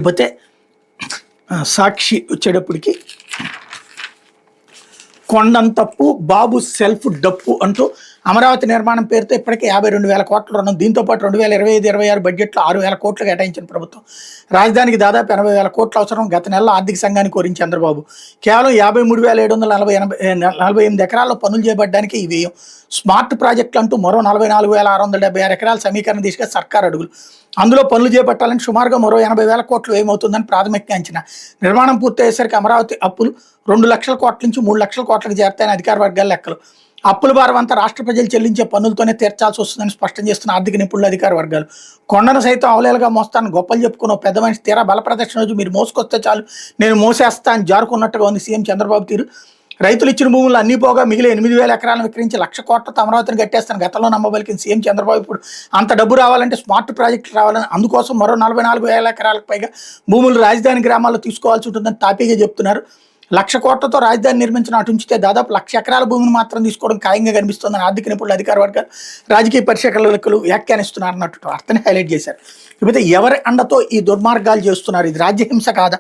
లేకపోతే సాక్షి వచ్చేటప్పటికి కొండంతప్పు బాబు సెల్ఫ్ డప్పు అంటూ అమరావతి నిర్మాణం పేరుతో ఇప్పటికే 52,000 కోట్ల రుణం, దీంతోపాటు 2025-26 బడ్జెట్లో 6,000 కోట్లు కేటాయించిన ప్రభుత్వం. రాజధానికి దాదాపు 80,000 కోట్ల అవసరం. గత నెలలో ఆర్థిక సంఘాన్ని కోరింది చంద్రబాబు. కేవలం 53,748 ఎకరాల్లో పనులు చేపట్టడానికి ఈ వ్యయం. స్మార్ట్ ప్రాజెక్టులు అంటూ మరో 44,676 ఎకరాల సమీకరణ దిశగా సర్కార్ అడుగులు. అందులో పనులు చేపట్టాలని సుమారుగా మరో 80,000 కోట్లు ఏమవుతుందని ప్రాథమిక అంచనా. నిర్మాణం పూర్తయ్యేసరికి అమరావతి అప్పులు 2 లక్షల కోట్ల నుంచి 3 లక్షల కోట్లకు చేరుతాయని అధికార వర్గాల లెక్కలు. అప్పుల భారం అంతా రాష్ట్ర ప్రజలు చెల్లించే పన్నులతోనే తీర్చాల్సి వస్తుందని స్పష్టం చేస్తున్న ఆర్థిక నిపుణులు, అధికార వర్గాలు. కొండను సైతం అవలేలుగా మోస్తాను గొప్పలు చెప్పుకున్న పెద్ద మనిషి తీరా బల ప్రదర్శన రోజు మీరు మోసుకొస్తే చాలు నేను మోసేస్తా అని జారుకున్నట్టుగా ఉంది సీఎం చంద్రబాబు తీరు. రైతులు ఇచ్చిన భూములు అన్ని పోగా మిగిలిన 8,000 ఎకరాలను విక్రయించి 1,00,000 కోట్లతో అమరావతిని కట్టేస్తాను గతంలో నమ్మబలికిన సీఎం చంద్రబాబు ఇప్పుడు అంత డబ్బు రావాలంటే స్మార్ట్ ప్రాజెక్టులు రావాలని, అందుకోసం మరో 44,000 ఎకరాలకు పైగా భూములు రాజధాని గ్రామాల్లో తీసుకోవాల్సి ఉంటుందని తాపీగా చెప్తున్నారు. 1,00,000 కోట్లతో రాజధాని నిర్మించిన అటు ఉంచితే దాదాపు 1,00,000 ఎకరాల భూమిని మాత్రం తీసుకోవడం ఖాయంగా కనిపిస్తోందని ఆర్థిక నిపుణులు, అధికార వర్గాలు, రాజకీయ పరిశీలకులు వ్యాఖ్యానిస్తున్నారు అన్నట్టు వార్తని హైలైట్ చేశారు. లేకపోతే ఎవరి అండతో ఈ దుర్మార్గాలు చేస్తున్నారు, ఇది రాజ్యహింస కాదా?